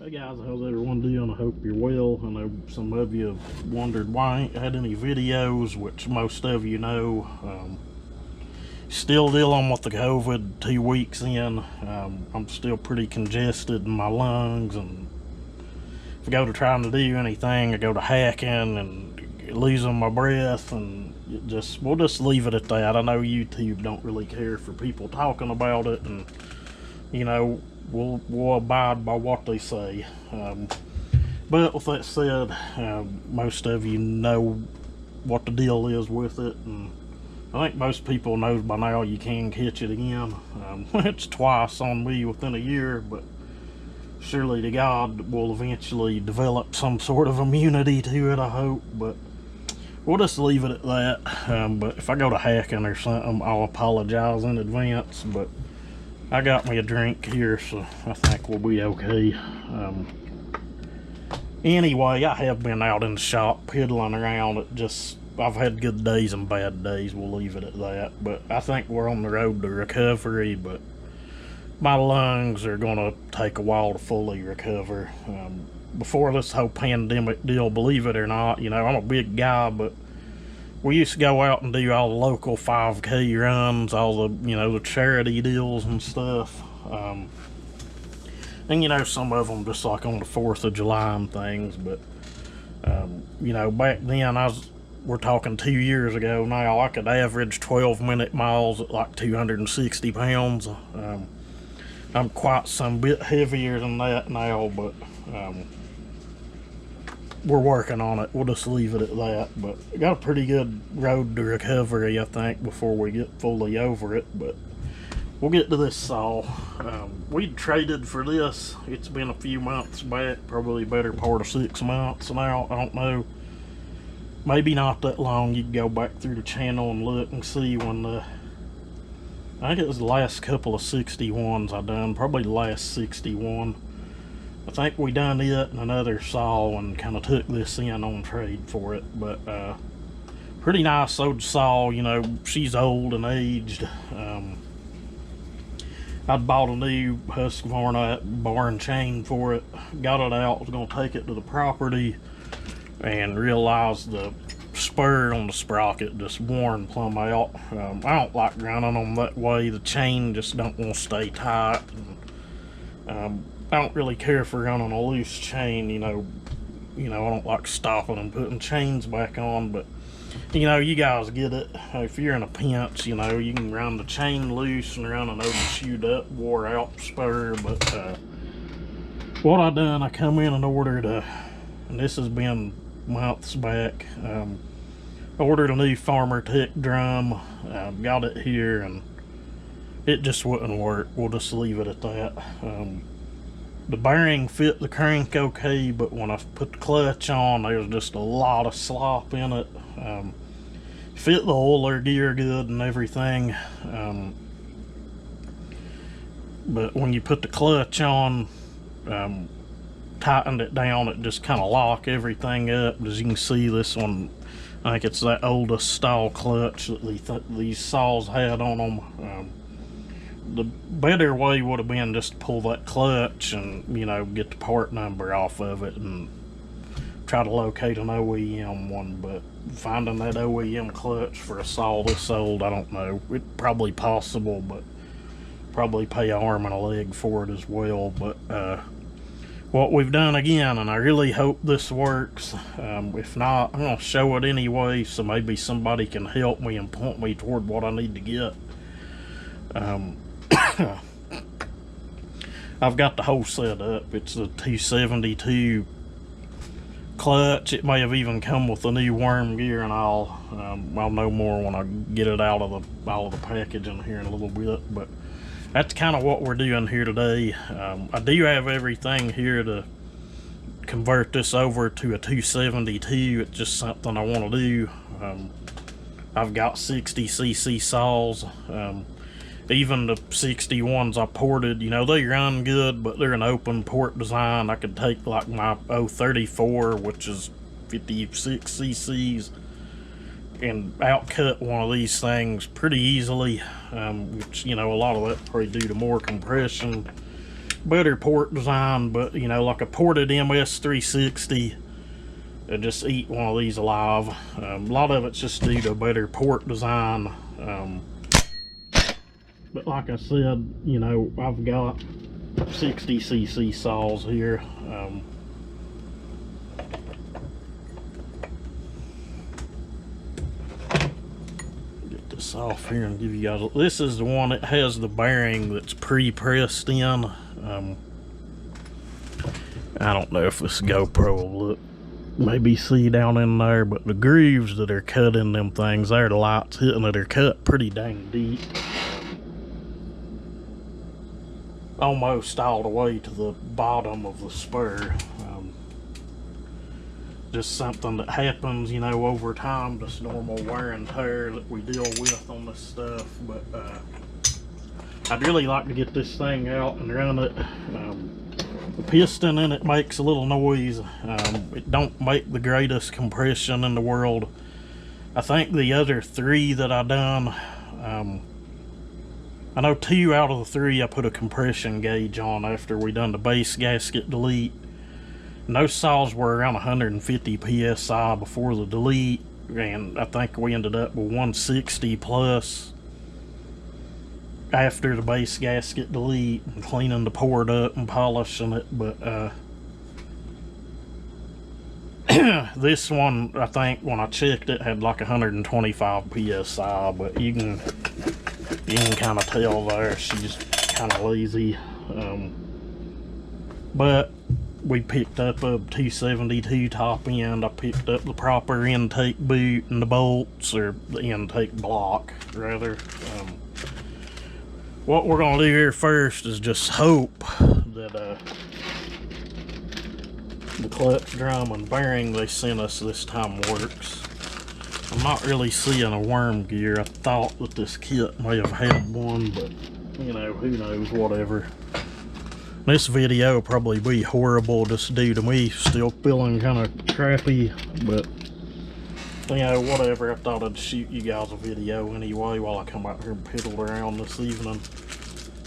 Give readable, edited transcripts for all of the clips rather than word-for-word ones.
Hey guys, how's everyone doing? I hope you're well. I know some of you have wondered why I ain't had any videos, which most of you know. Still dealing with the COVID 2 weeks in. I'm still pretty congested in my lungs, and if I go to trying to do anything, I go to hacking and losing my breath, and we'll just leave it at that. I know YouTube don't really care for people talking about it, and you know, we'll abide by what they say. But with that said, most of you know what the deal is with it, and I think most people know by now you can catch it again. It's twice on me within a year, but surely to God we'll eventually develop some sort of immunity to it, I hope. But we'll just leave it at that. But if I go to hacking or something, I'll apologize in advance. But I got me a drink here, so I think we'll be okay. Anyway, I have been out in the shop piddling around. I've had good days and bad days, we'll leave it at that. But I think we're on the road to recovery, but my lungs are gonna take a while to fully recover. Before this whole pandemic deal, believe it or not, you know, I'm a big guy, but we used to go out and do all the local 5K runs, all the, you know, the charity deals and stuff. And, you know, some of them just like on the 4th of July and things. But, you know, back then, we're talking 2 years ago now, I could average 12-minute miles at like 260 pounds. I'm quite some bit heavier than that now, but we're working on it. We'll just leave it at that. But we got a pretty good road to recovery, I think, before we get fully over it. But we'll get to this saw. We traded for this. It's been a few months back, probably better part of 6 months now. I don't know. Maybe not that long. You can go back through the channel and look and see when I think it was the last couple of 61s I done. Probably the last 61. I think we done it and another saw and kind of took this in on trade for it. But pretty nice old saw, you know. She's old and aged. I'd bought a new Husqvarna bar and chain for it. Got it out, was gonna take it to the property, and realized the spur on the sprocket just worn plumb out. I don't like running them that way. The chain just don't want to stay tight. And, I don't really care for running a loose chain, you know. I don't like stopping and putting chains back on, but you know, you guys get it. If you're in a pinch, you know, you can run the chain loose and run an overshoot up, wore out spur. But what I done, I come in and ordered and this has been months back, ordered a new Farmer Tech drum. Got it here and it just wouldn't work. We'll just leave it at that. The bearing fit the crank okay, but when I put the clutch on, there's just a lot of slop in it. Fit the oiler gear good and everything, but when you put the clutch on, tightened it down, it just kind of locked everything up. As you can see, this one, I think it's that oldest style clutch that these saws had on them. The better way would have been just to pull that clutch and, you know, get the part number off of it and try to locate an OEM one. But finding that OEM clutch for a saw this old, I don't know. It's probably possible, but probably pay an arm and a leg for it as well. But what we've done again, and I really hope this works. If not, I'm going to show it anyway, so maybe somebody can help me and point me toward what I need to get. I've got the whole set up. It's a 272 clutch. It may have even come with a new worm gear and all. I'll know more when I get it out of the packaging here in a little bit. But that's kind of what we're doing here today. I do have everything here to convert this over to a 272. It's just something I want to do. I've got 60cc saws. Even the 61s I ported, you know, they run good, but they're an open port design. I could take like my 034, which is 56 cc's, and outcut one of these things pretty easily, which, you know, a lot of that probably due to more compression better port design, but you know, like a ported MS360, it'd just eat one of these alive. A lot of it's just due to better port design. But like I said, you know, I've got 60cc saws here. Get this off here and give you guys. This is the one that has the bearing that's pre-pressed in. I don't know if this GoPro will look, maybe see down in there, but the grooves that are cut in them things, there the lights hitting it, are cut pretty dang deep. Almost all the way to the bottom of the spur. Just something that happens, you know, over time, just normal wear and tear that we deal with on this stuff. But I'd really like to get this thing out and run it. The piston in it makes a little noise. It don't make the greatest compression in the world. I think the other 3 that I done, I know 2 out of the 3 I put a compression gauge on after we done the base gasket delete. And those saws were around 150 psi before the delete, and I think we ended up with 160 plus after the base gasket delete and cleaning the port up and polishing it. But this one, I think when I checked it, had like 125 psi, but you can kind of tell there she's kind of lazy. But we picked up a 272 top end. I picked up the proper intake boot and the bolts, or the intake block rather. What we're gonna do here first is just hope that the clutch drum and bearing they sent us this time works. I'm not really seeing a worm gear. I thought that this kit may have had one, but you know, who knows, whatever. This video will probably be horrible just due to me still feeling kind of crappy, but you know, whatever. I thought I'd shoot you guys a video anyway while I come out here and piddle around this evening.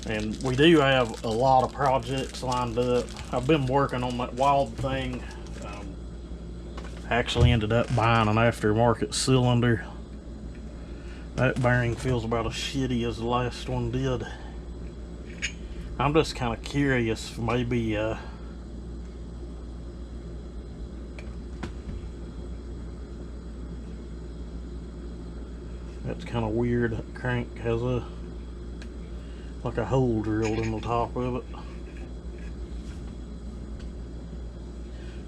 And we do have a lot of projects lined up. I've been working on that wild thing. Actually ended up buying an aftermarket cylinder. That bearing feels about as shitty as the last one did. I'm just kind of curious, maybe that's kind of weird. That crank has like a hole drilled in the top of it.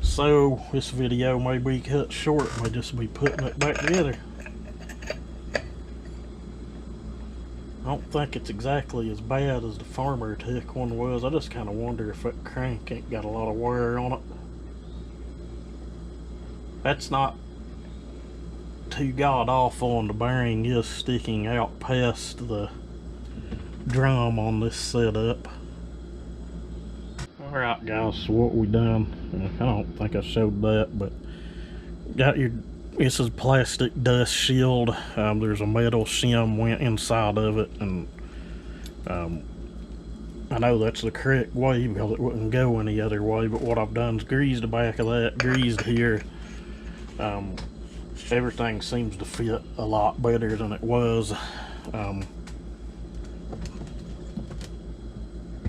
So this video may be cut short, may just be putting it back together. I don't think it's exactly as bad as the Farmer Tech one was. I just kind of wonder if that crank ain't got a lot of wear on it. That's not too god awful, and the bearing is sticking out past the drum on this setup. Alright guys, so what we done, I don't think I showed that, but got your, this is plastic dust shield. There's a metal shim went inside of it, and I know that's the correct way because it wouldn't go any other way, but what I've done is greased the back of that, greased here. Everything seems to fit a lot better than it was.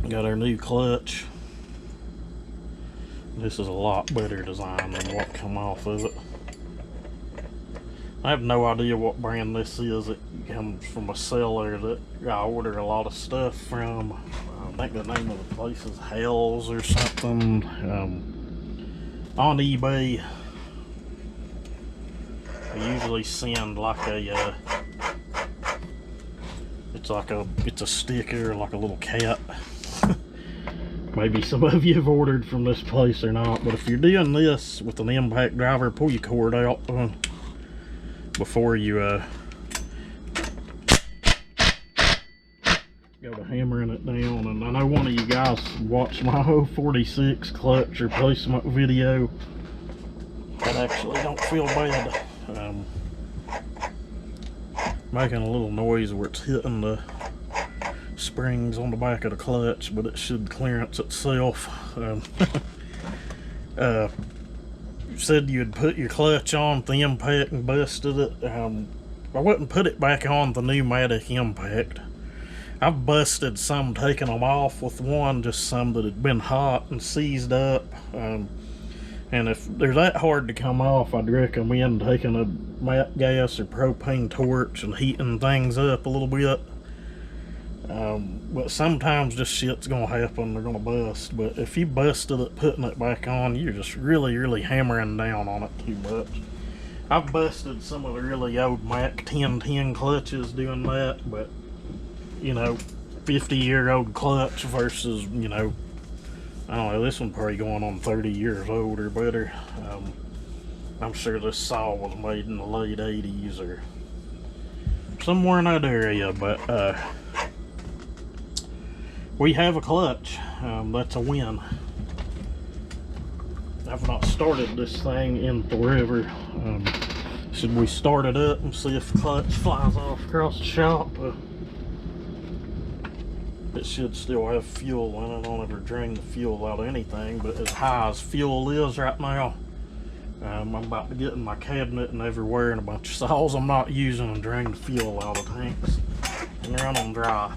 Got our new clutch. This is a lot better design than what come off of it. I have no idea what brand this is. It comes from a seller that I order a lot of stuff from. I think the name of the place is Hells or something. On eBay, I usually send like a it's a sticker, like a little cat. Maybe some of you have ordered from this place or not, but if you're doing this with an impact driver, pull your cord out before you go to hammering it down. And I know one of you guys watched my 046 clutch replacement video. That actually don't feel bad. Making a little noise where it's hitting the springs on the back of the clutch, but it should clearance itself. Said you'd put your clutch on the impact and busted it. I wouldn't put it back on the pneumatic impact. I've busted some, taking them off with one, just some that had been hot and seized up. And if they're that hard to come off, I'd recommend taking a MAP gas or propane torch and heating things up a little bit. But sometimes just shit's gonna happen, they're gonna bust. But if you busted it putting it back on, you're just really hammering down on it too much. I've busted some of the really old Mac 1010 clutches doing that, but you know, 50-year-old clutch versus, you know, I don't know, this one's probably going on 30 years old or better. I'm sure this saw was made in the late 80s or somewhere in that area, but we have a clutch. That's a win. I've not started this thing in forever. Should we start it up and see if the clutch flies off across the shop? It should still have fuel in it. I don't ever drain the fuel out of anything, but as high as fuel is right now, I'm about to get in my cabinet and everywhere, and a bunch of saws I'm not using and drain the fuel out of tanks and run them dry.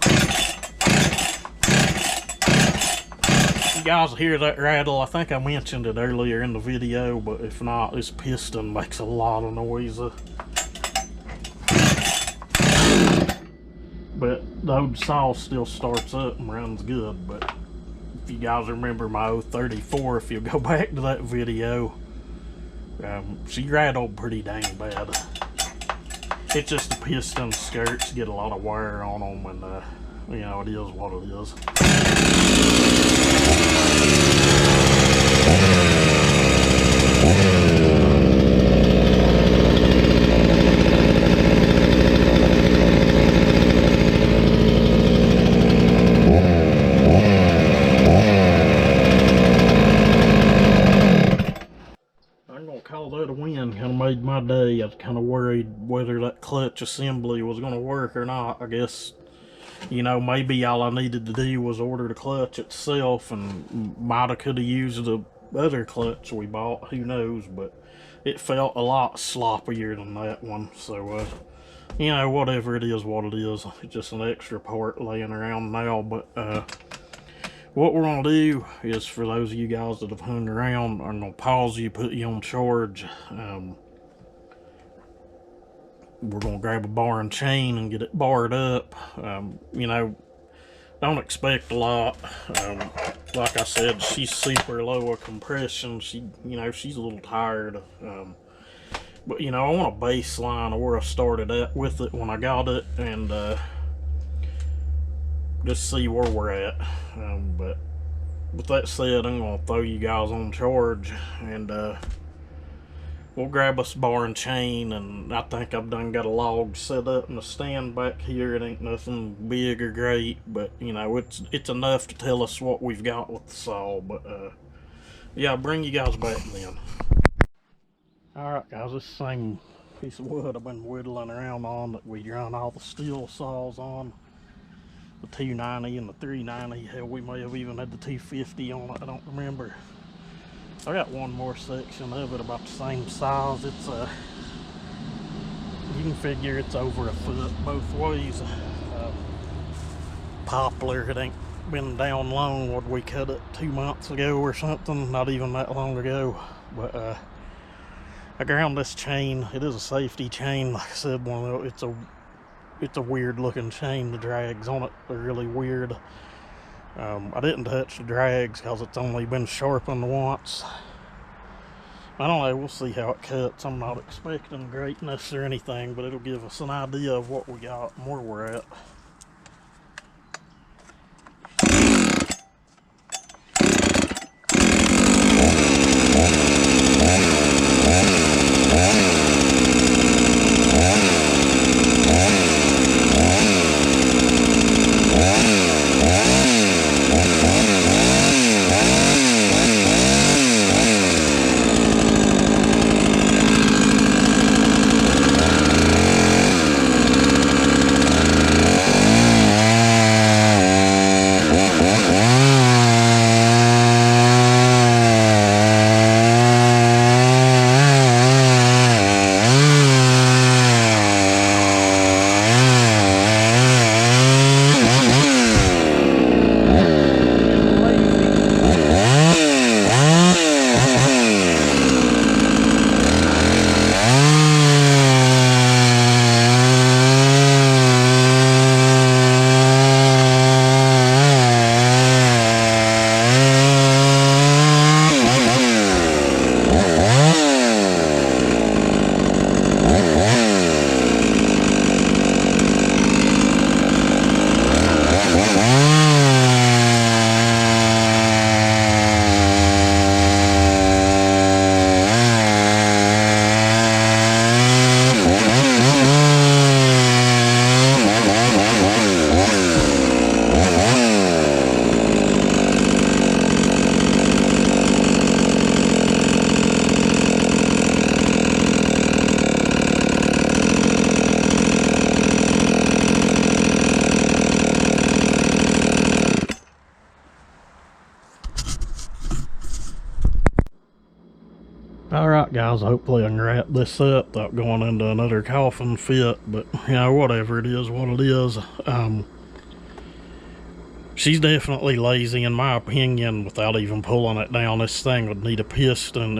You guys hear that rattle? I think I mentioned it earlier in the video, but if not, this piston makes a lot of noise. But the old saw still starts up and runs good. But if you guys remember my 034, if you go back to that video, she rattled pretty dang bad. It's just the piston skirts get a lot of wear on them, and you know, it is what it is. Made my day. I was kind of worried whether that clutch assembly was going to work or not. I guess, you know, maybe all I needed to do was order the clutch itself, and might could have used the other clutch we bought, who knows, but it felt a lot sloppier than that one. So you know, whatever it is, what it is. It's just an extra part laying around now. But what we're going to do is, for those of you guys that have hung around, I'm going to pause you, put you on charge. We're going to grab a bar and chain and get it barred up. You know, don't expect a lot. Like I said, she's super low of compression. You know, she's a little tired. But, you know, I want a baseline of where I started at with it when I got it, and just see where we're at. But with that said, I'm going to throw you guys on charge, and we'll grab us a bar and chain. And I think I've done got a log set up in the stand back here. It ain't nothing big or great, but you know, it's enough to tell us what we've got with the saw. But yeah, I'll bring you guys back then. Alright guys, this same piece of wood I've been whittling around on that we run all the steel saws on. The 290 and the 390. Hell, we may have even had the 250 on it, I don't remember. I got one more section of it about the same size. It's you can figure it's over a foot both ways. Poplar, it ain't been down long. What, we cut it 2 months ago or something, not even that long ago. But I ground this chain. It is a safety chain, like I said. It's a weird looking chain. The drags on it are really weird. I didn't touch the drags because it's only been sharpened once. I don't know, we'll see how it cuts. I'm not expecting greatness or anything, but it'll give us an idea of what we got and where we're at. Alright guys, hopefully I can wrap this up without going into another coughing fit, but you know, whatever, it is what it is. She's definitely lazy in my opinion without even pulling it down. This thing would need a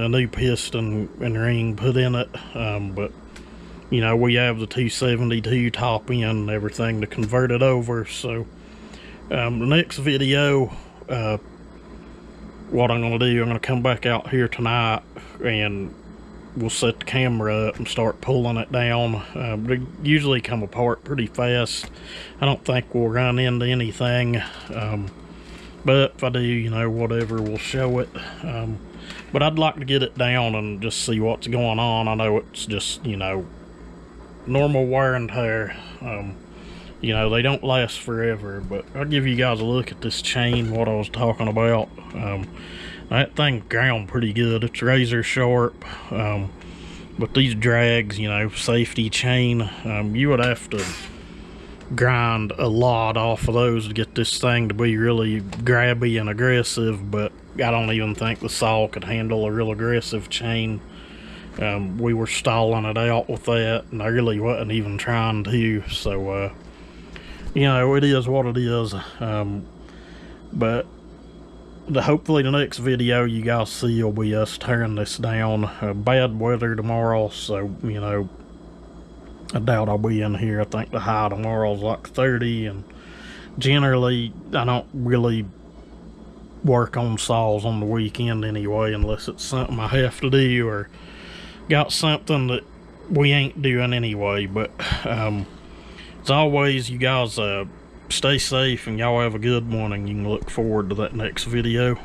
new piston and ring put in it, but you know, we have the 272 top end and everything to convert it over. So the next video, what I'm going to do, I'm going to come back out here tonight and we'll set the camera up and start pulling it down. They usually come apart pretty fast. I don't think we'll run into anything, but if I do, you know, whatever, we'll show it. But I'd like to get it down and just see what's going on. I know it's just, you know, normal wear and tear. You know, they don't last forever, but I'll give you guys a look at this chain, what I was talking about. That thing ground pretty good. It's razor sharp, but these drags, you know, safety chain, you would have to grind a lot off of those to get this thing to be really grabby and aggressive, but I don't even think the saw could handle a real aggressive chain. We were stalling it out with that, and I really wasn't even trying to, so you know, it is what it is. But hopefully the next video you guys see will be us tearing this down. Bad weather tomorrow, so you know, I doubt I'll be in here. I think the high tomorrow's like 30, and generally I don't really work on saws on the weekend anyway, unless it's something I have to do or got something that we ain't doing anyway. But as always, you guys stay safe and y'all have a good one, and you can look forward to that next video.